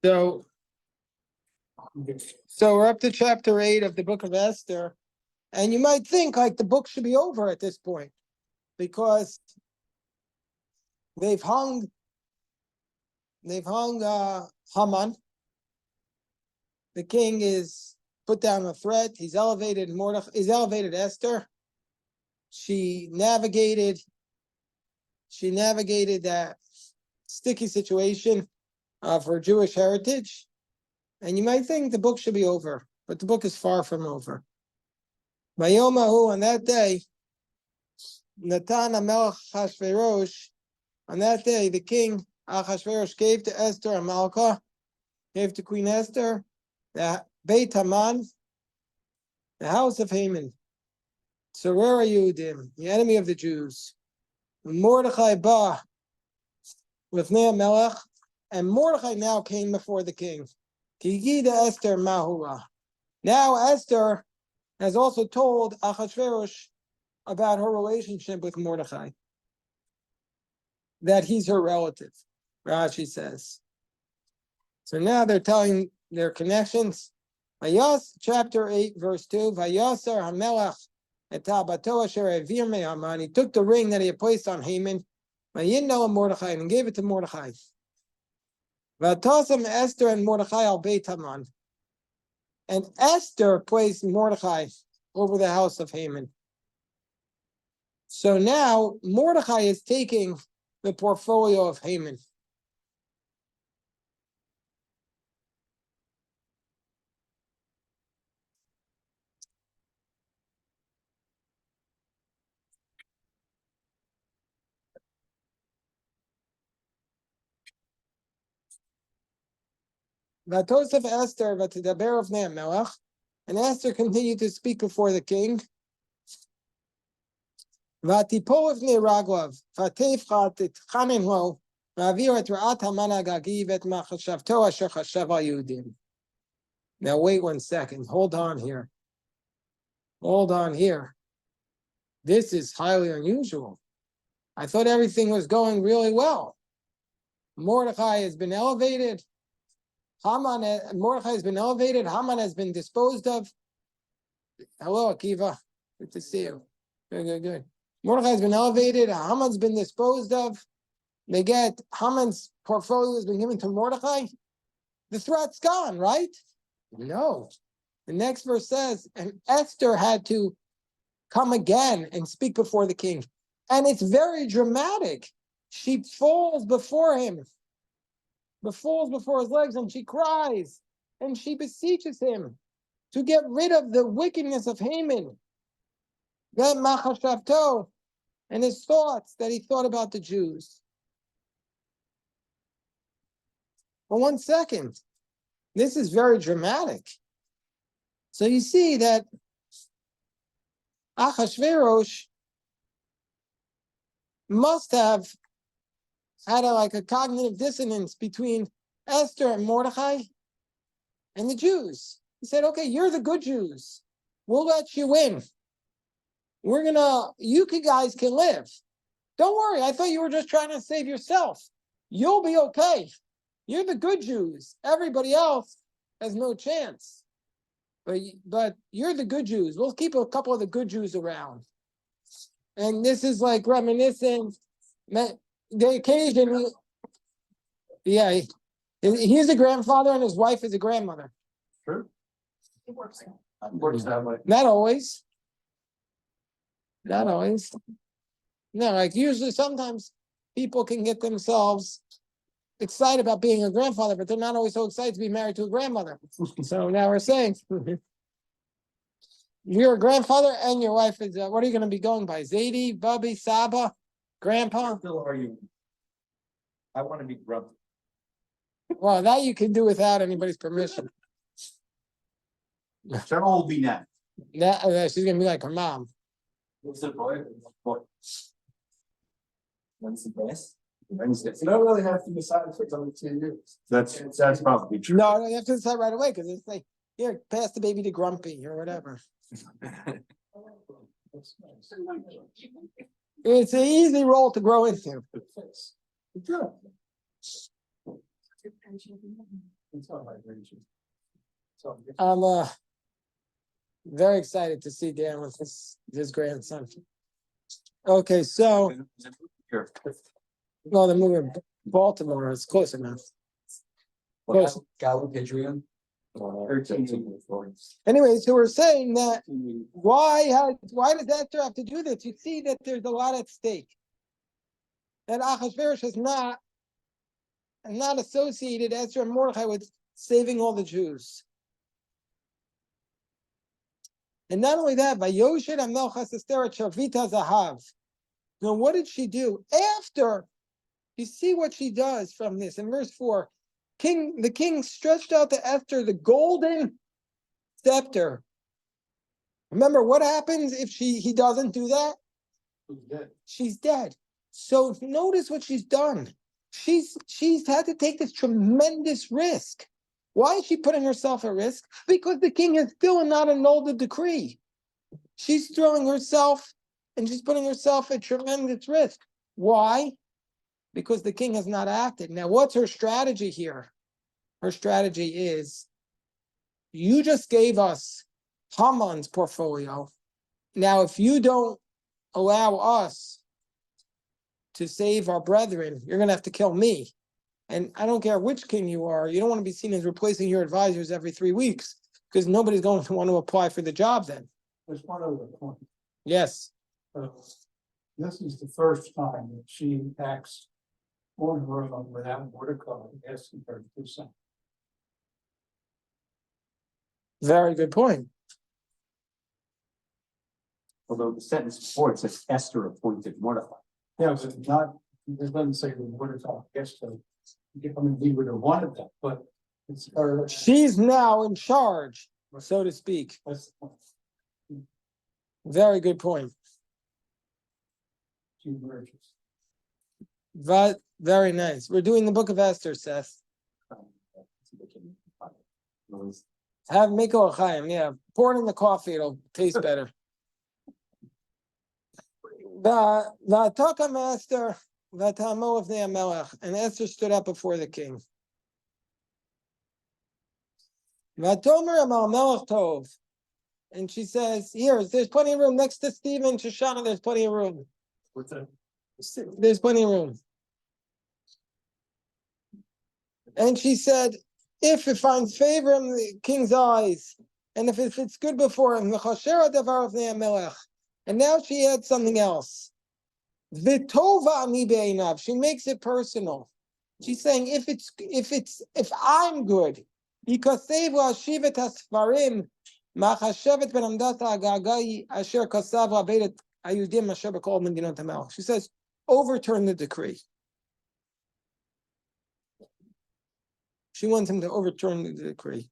So we're up to chapter 8 of the book of Esther, and you might think like the book should be over at this point because they've hung Haman. The king is put down a threat. He's elevated Esther. She navigated that sticky situation of her Jewish heritage. And you might think the book should be over, but the book is far from over. Vayomahu, on that day, Natan Melech Hashverosh, on that day, the king Achashverosh gave to Esther and Malka, gave to Queen Esther, the Beit Haman, the house of Haman, Tzorera Yehudim, the enemy of the Jews. Mordechai ba Lifnei Melech, and Mordechai now came before the king. Kigida Esther Mahula. Now Esther has also told Achashverosh about her relationship with Mordechai, that he's her relative, Rashi says. So now they're telling their connections. Vayas, chapter 8, verse 2, Vayasar HaMelech et Tabato asher evir me'Haman. He took the ring that he had placed on Haman, Vayinno Mordechai, and gave it to Mordechai. Vatasam Esther and Mordechai al Beit Haman. And Esther placed Mordechai over the house of Haman. So now Mordechai is taking the portfolio of Haman. Vatosef Esther v'tidaber of Melech, and Esther continued to speak before the king. Vatipol v'nei raglav, vatefcha titchanen lo, v'avir et ra'at Haman agagi v'et machashavto asher chashav al Yehudim. Now wait 1 second. Hold on here. This is highly unusual. I thought everything was going really well. Mordechai has been elevated. Mordechai has been elevated. Haman has been disposed of. Hello, Akiva. Good to see you. Good. Mordechai has been elevated. Haman's been disposed of. Haman's portfolio has been given to Mordechai. The threat's gone, right? No. The next verse says, and Esther had to come again and speak before the king. And it's very dramatic. She falls before him. Falls before his legs, and she cries. And she beseeches him to get rid of the wickedness of Haman. That machashavto, and his thoughts that he thought about the Jews. But 1 second. This is very dramatic. So you see that Achashverosh must have had a cognitive dissonance between Esther and Mordechai and the Jews. He said, okay, you're the good Jews. We'll let you in. You guys can live. Don't worry, I thought you were just trying to save yourself. You'll be okay. You're the good Jews. Everybody else has no chance. But you're the good Jews. We'll keep a couple of the good Jews around. And this is like reminiscent. The occasion, he's a grandfather and his wife is a grandmother. True. It works that way. Not always. No, usually sometimes people can get themselves excited about being a grandfather, but they're not always so excited to be married to a grandmother. So now we're saying you're a grandfather and your wife is, what are you going to be going by? Zaidi, Bubby, Saba, Grandpa? Still are you? I want to be grumpy. Well, that you can do without anybody's permission. How old be now? She's going to be like her mom. What's the boy? When's the best? Wednesday. You don't really have to decide if it's only 2 years. That's probably true. No, you have to decide right away because it's like, here, pass the baby to Grumpy or whatever. It's an easy role to grow into. It's all vibration. So, I'm very excited to see Dan with his grandson. Okay, so Here. well, they're moving Baltimore. It's close enough. Close. Gallup-Adrian. 13. Anyway, so we're saying that why does Esther have to do this? You see that there's a lot at stake. That Achashverosh is not associated Esther and Mordechai with saving all the Jews. And not only that, Vayoshed HaMelchas Esther et Shavita Zahav. Now, what did she do after? You see what she does from this in verse 4. The king stretched out to Esther the golden scepter. Remember what happens if he doesn't do that? She's dead. So notice what she's done. She's had to take this tremendous risk. Why is she putting herself at risk? Because the king has still not annulled the decree. She's throwing herself and she's putting herself at tremendous risk. Why? Because the king has not acted. Now, what's her strategy here? Her strategy is, you just gave us Haman's portfolio. Now, if you don't allow us to save our brethren, you're going to have to kill me. And I don't care which king you are. You don't want to be seen as replacing your advisors every 3 weeks, because nobody's going to want to apply for the job then. There's one other point. Yes. This is the first time that she acts on her own without Mordecai asking her to do something. Very good point. Although the sentence before it says Esther appointed Mordecai. Yeah, but not, it doesn't say the Mordecai gets to, I mean, he would have wanted that, but it's her. She's now in charge, so to speak. That's the point. Very good point. She emerges. Very nice. We're doing the book of Esther, Seth. Have Miko Chaim, yeah. Pour it in the coffee, it'll taste better. The Takam Esther, the Tamo of the Melech, and Esther stood up before the king. Vatomer Amal Melech Tov. And she says, there's plenty of room next to Stephen, Shoshana, there's plenty of room. What's that? There's plenty of room. And she said, if it finds favor in the king's eyes, and if it's good before him, and now she adds something else. She makes it personal. She's saying, if I'm good, because she says, overturn the decree. She wants him to overturn the decree.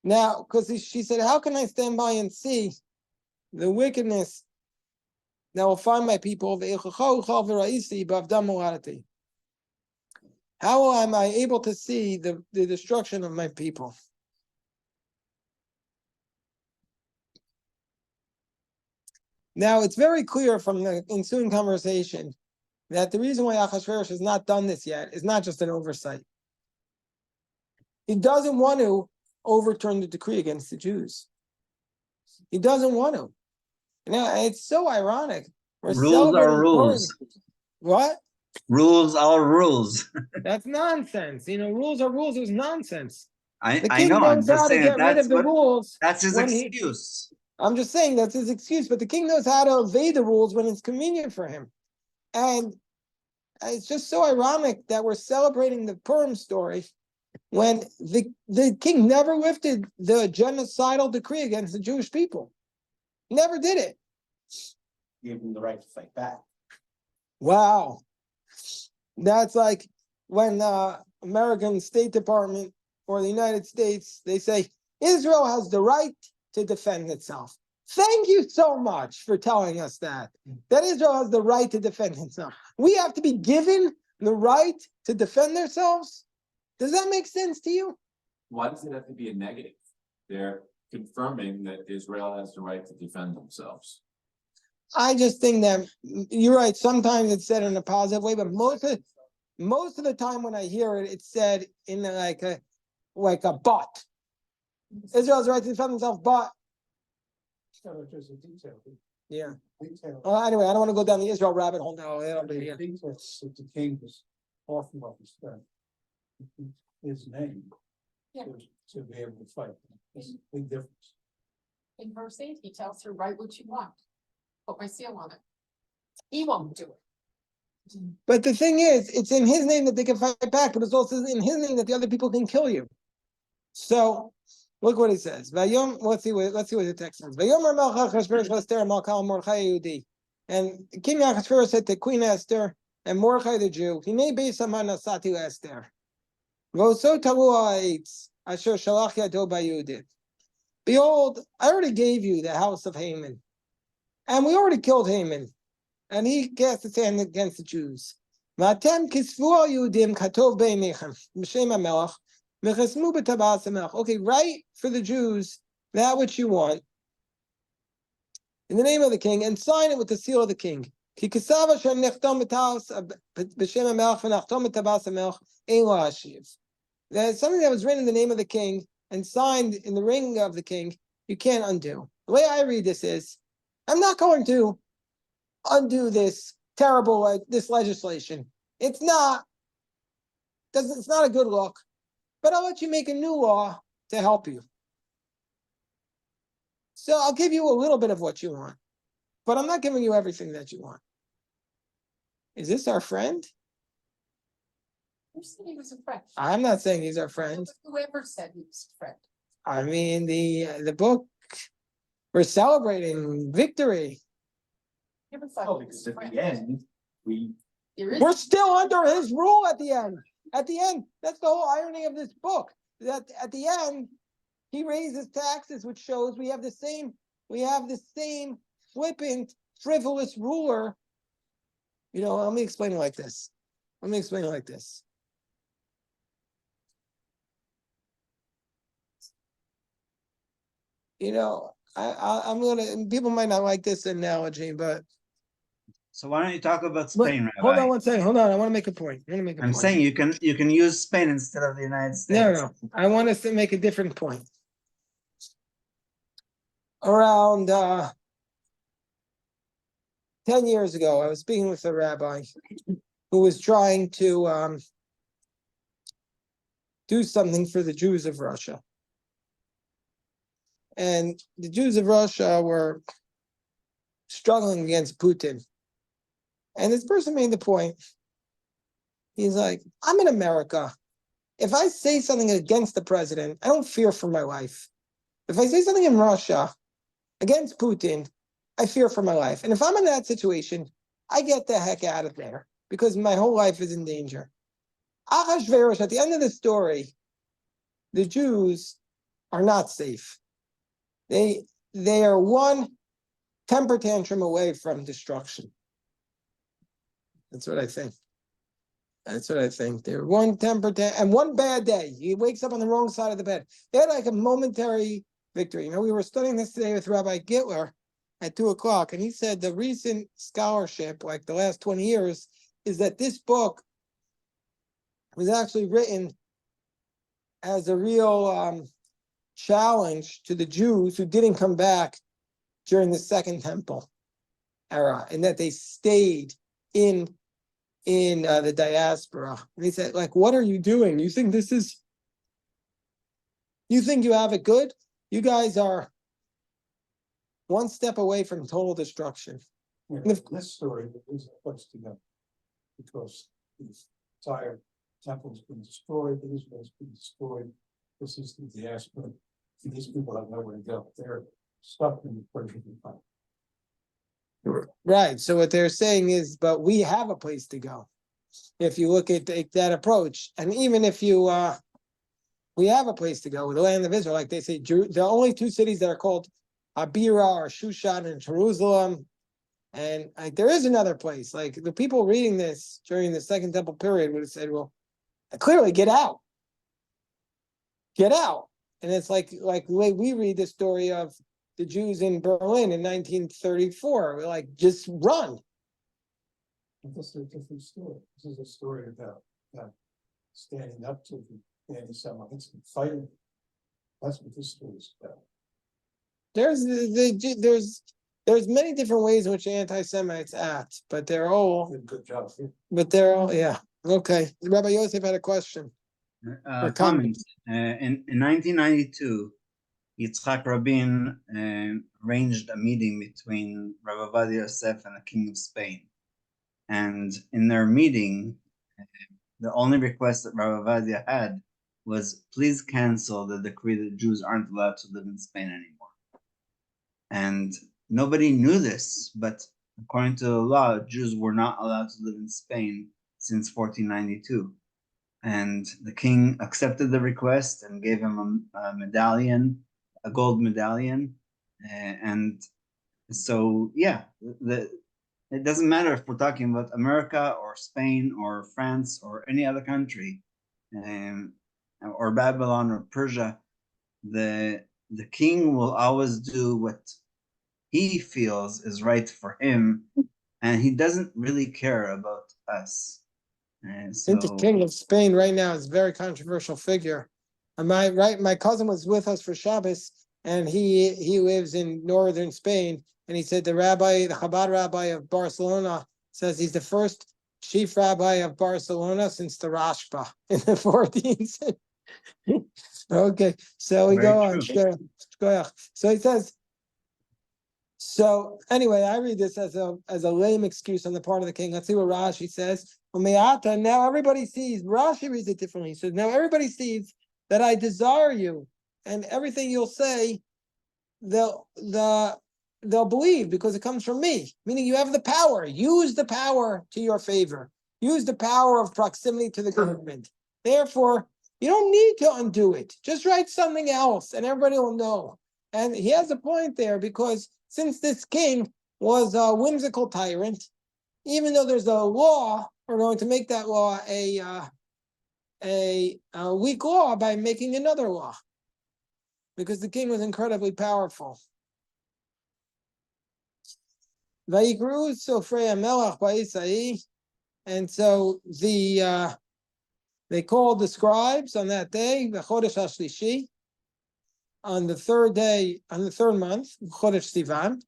Now, because she said, how can I stand by and see the wickedness that will find my people? How am I able to see the destruction of my people? Now, it's very clear from the ensuing conversation that the reason why Achashverosh has not done this yet is not just an oversight. He doesn't want to overturn the decree against the Jews. He doesn't want to. Now, it's so ironic. Rules are rules. What? Rules are rules. That's nonsense. Rules are rules is nonsense. I The king know. I'm knows how just to saying get rid of the rules. that's his when excuse. I'm just saying that's his excuse, but the king knows how to evade the rules when it's convenient for him. And it's just so ironic that we're celebrating the Purim story when the king never lifted the genocidal decree against the Jewish people. Never did it. Gave him the right to fight back. Wow. That's like when American State Department or the United States, they say, Israel has the right to defend itself. Thank you so much for telling us that Israel has the right to defend itself. We have to be given the right to defend ourselves? Does that make sense to you? Why does it have to be a negative? They're confirming that Israel has the right to defend themselves. I just think that you're right. Sometimes it's said in a positive way, but most of the time when I hear it, it's said in like a but. Israel's right to defend himself, but So there's a detail. yeah. Detail. Well, anyway, I don't want to go down the Israel rabbit hole now. It'll be, yeah. Details that the king was authorized that his name Yeah. to be able to fight. It's a big difference. In verse 8, he tells her, write what you want. Put my seal on it. He won't do it. But the thing is, it's in his name that they can fight back, but it's also in his name that the other people can kill you. So look what he says. Let's see what the text says. Vayomer Melech Achashverosh Esther Malchal Mordechai Yehudi. And King Achashverosh said to Queen Esther and Mordechai the Jew, Hinei beis Haman nasati Esther. V'oso taru ha'etz asher shalach yado b'Yehudit. Behold, I already gave you the house of Haman, and we already killed Haman, and he cast his hand against the Jews. V'atem kisvu al Yehudim katov beinechem b'shem hamelech. Okay, write for the Jews that which you want in the name of the king and sign it with the seal of the king. There's something that was written in the name of the king and signed in the ring of the king, you can't undo. The way I read this is, I'm not going to undo this terrible, this legislation. It's not a good look. But I'll let you make a new law to help you. So I'll give you a little bit of what you want, but I'm not giving you everything that you want. Is this our friend? Who said he was a friend? I'm not saying he's our friend. Whoever said he was a friend. I mean, the book, we're celebrating victory. Never thought Oh, he was because a at friend. the end, There is- We're still under his rule at the end. At the end, that's the whole irony of this book. That at the end, he raises taxes, which shows we have the same flippant, frivolous ruler. You know, let me explain it like this. You know, I'm gonna. People might not like this analogy, but So why don't you talk about but Spain, hold Rabbi? on one second. Hold on. I want to make a point. I'm saying you can use Spain instead of the United States. No. I want us to make a different point. Around 10 years ago, I was speaking with a rabbi who was trying to do something for the Jews of Russia. And the Jews of Russia were struggling against Putin. And this person made the point. He's like, I'm in America. If I say something against the president, I don't fear for my life. If I say something in Russia against Putin, I fear for my life. And if I'm in that situation, I get the heck out of there because my whole life is in danger. Achashverosh, at the end of the story, the Jews are not safe. They are one temper tantrum away from destruction. That's what I think. They're one temper tantrum and one bad day. He wakes up on the wrong side of the bed. They had like a momentary victory. You know, we were studying this today with Rabbi Gittler at 2:00, and he said the recent scholarship, like the last 20 years, is that this book was actually written as a real challenge to the Jews who didn't come back during the Second Temple era, and that they stayed in the diaspora. And he said, like, what are you doing? You think you have it good? You guys are one step away from total destruction. Yeah, this story is a place to go. Because the entire temple's been destroyed, Israel's been destroyed. This is the diaspora. These people have nowhere to go. They're stuck in the Persian Empire. Right. So what they're saying is, but we have a place to go. If you look at that approach, and even if we have a place to go, the land of Israel, like they say, the only two cities that are called Abira are Shushan and Jerusalem. And like there is another place. Like the people reading this during the Second Temple period would have said, well, clearly get out. Get out. And it's like the way we read the story of the Jews in Berlin in 1934. We're like, just run. But this is a different story. This is a story about standing up to the anti-Semites and fighting. That's what this story is about. There's many different ways in which anti-Semites act, but they're all, Did a good job. yeah, okay. Rabbi Yosef had a question. Or Comment. In 1992, Yitzhak Rabin arranged a meeting between Rabbi Ovadia Yosef and the King of Spain. And in their meeting, the only request that Rabbi Ovadia had was, please cancel the decree that Jews aren't allowed to live in Spain anymore. And nobody knew this, but according to the law, Jews were not allowed to live in Spain since 1492. And the king accepted the request and gave him a medallion, a gold medallion. And so, yeah, it doesn't matter if we're talking about America or Spain or France or any other country, or Babylon or Persia. The king will always do what he feels is right for him, and he doesn't really care about us. And I think the so, King of Spain right now is a very controversial figure. Am I right? My cousin was with us for Shabbos, and he lives in northern Spain, and he said the Chabad rabbi of Barcelona, says he's the first chief rabbi of Barcelona since the Rashba in the 14th century. Okay, so we Very go on. true. So he says. So anyway, I read this as a lame excuse on the part of the king. Let's see what Rashi says. Now everybody sees. Rashi reads it differently. He says, now everybody sees that I desire you, and everything you'll say, they'll believe because it comes from me. Meaning you have the power. Use the power to your favor. Use the power of proximity to the government. Therefore, you don't need to undo it. Just write something else, and everybody will know. And he has a point there because since this king was a whimsical tyrant, even though there's a law, we're going to make that law a weak law by making another law, because the king was incredibly powerful. Vayikru Sofrei HaMelech Ba'isai, and so they called the scribes on that day, the Chodesh HaShlishi, on the third day, on the third month, Chodesh Sivan,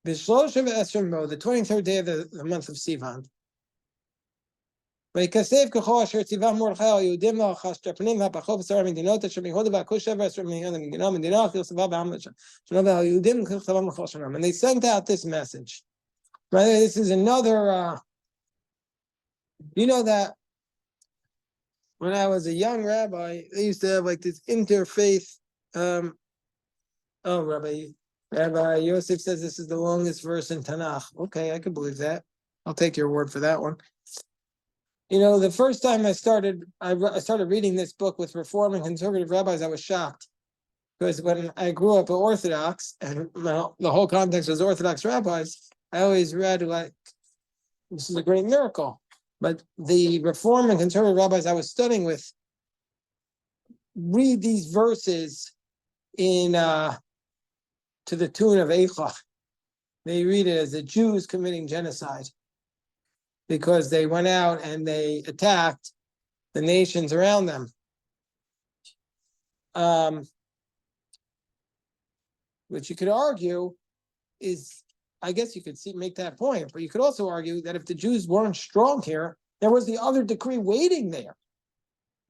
the 23rd day of the month of Sivan. ויקסף ככל אשר ציווה מרדכי על יהודים והשתפנים והפחו בשר המדינות אשר מהודו והכוש ועשר מדינה וכסבה בעם שלו ועל יהודים וכסבם לכל שנה. And they sent out this message. Right, this is another, you know that when I was a young rabbi, they used to have like this interfaith, Rabbi Yosef says this is the longest verse in Tanakh. Okay, I can believe that. I'll take your word for that one. You know, the first time I started reading this book with Reform and conservative rabbis, I was shocked. Because when I grew up Orthodox, and the whole context was Orthodox rabbis, I always read like, this is a great miracle. But the Reform and conservative rabbis I was studying with read these verses in to the tune of Eichach. They read it as the Jews committing genocide, because they went out and they attacked the nations around them. Which you could argue is, I guess you could make that point, but you could also argue that if the Jews weren't strong here, there was the other decree waiting there.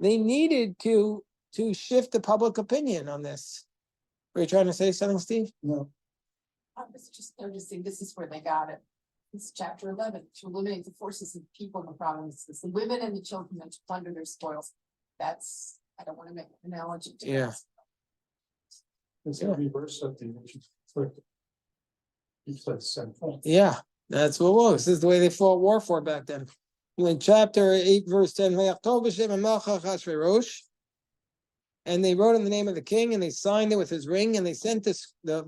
They needed to shift the public opinion on this. Were you trying to say something, Steve? No, I was just noticing this is where they got it. It's chapter 11, to eliminate the forces of people in the provinces, the women and the children, and to plunder their spoils. That's, I don't want to make an analogy to Yeah. that. it's a reverse of the original conflict. He said the same thing. Yeah, that's what it was. This is the way they fought war for back then. In chapter 8, verse 10, and they wrote in the name of the king, and they signed it with his ring, and they sent this the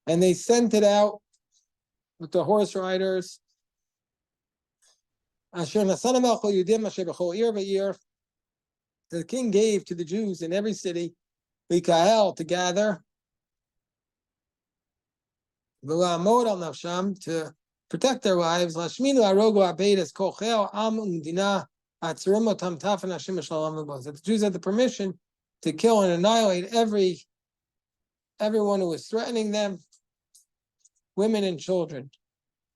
and they sent it out with the horse riders. the king gave to the Jews in every city, Mikael, to gather, V'la'amod al nafsham, to protect their lives, Lashminu arogu abedas kochel am umdina atzurim otam tafan Hashem shalom v'bos. That the Jews had the permission to kill and annihilate everyone who was threatening them, women and children,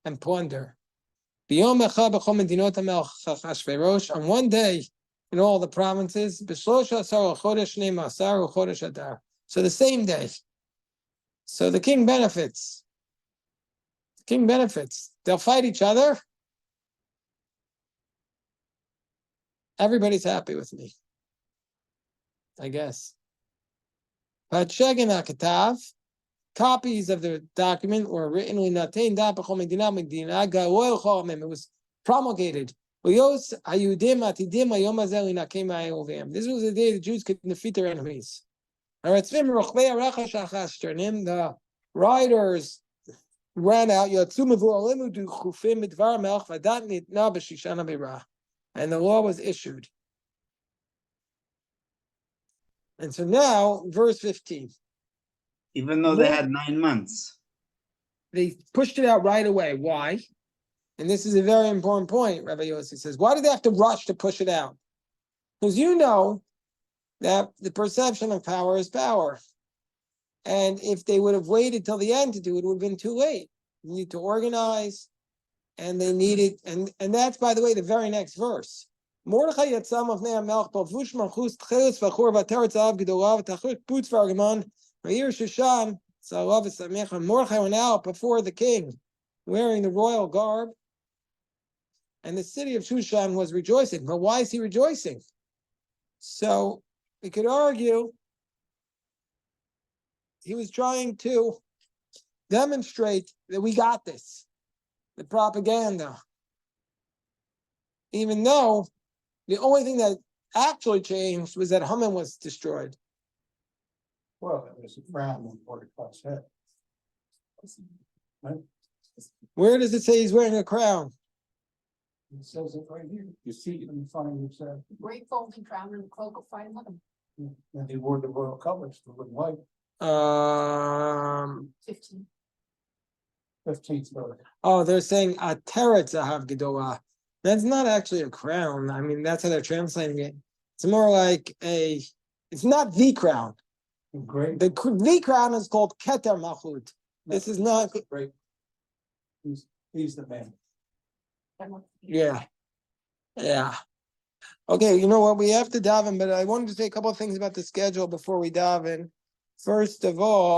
and plunder. On one day, in all the provinces, so the same day. So the king benefits. The king benefits. They'll fight each other. Everybody's happy with me, I guess. Copies of the document were written. It was promulgated. This was the day the Jews could defeat their enemies. The riders ran out, and the law was issued. And so now, verse 15. Even though they had 9 months. They pushed it out right away. Why? And this is a very important point, Rabbi Yossi says. Why did they have to rush to push it out? Because you know that the perception of power is power. And if they would have waited till the end to do it, it would have been too late. You need to organize, and they needed, and that's, by the way, the very next verse. Mordechai yatzam of Nea Melch Bavush Malchus Tchelis Vachor Vateretz Av Gedolav Tachrit Putz Vargaman Meir Shushan Salav Samecha. Mordechai went out before the king, wearing the royal garb, and the city of Shushan was rejoicing. But why is he rejoicing? So we could argue he was trying to demonstrate that we got this, the propaganda. Even though the only thing that actually changed was that Haman was destroyed. Well, it was a crown on Mordecai's head. Right? Where does it say he's wearing a crown? It says it right here. You see it in the front of your set. Great golden crown and the cloak of fine linen. And he wore the royal colors, the blue and white, 15. 15th birth. Oh, they're saying a teretz zahav gedolah. That's not actually a crown. I mean, that's how they're translating it. It's more like it's not the crown. Great. The crown is called keter malchut. This is not. Great. He's the man. Yeah. Yeah. Okay, you know what? We have to daven, but I wanted to say a couple of things about the schedule before we daven. First of all,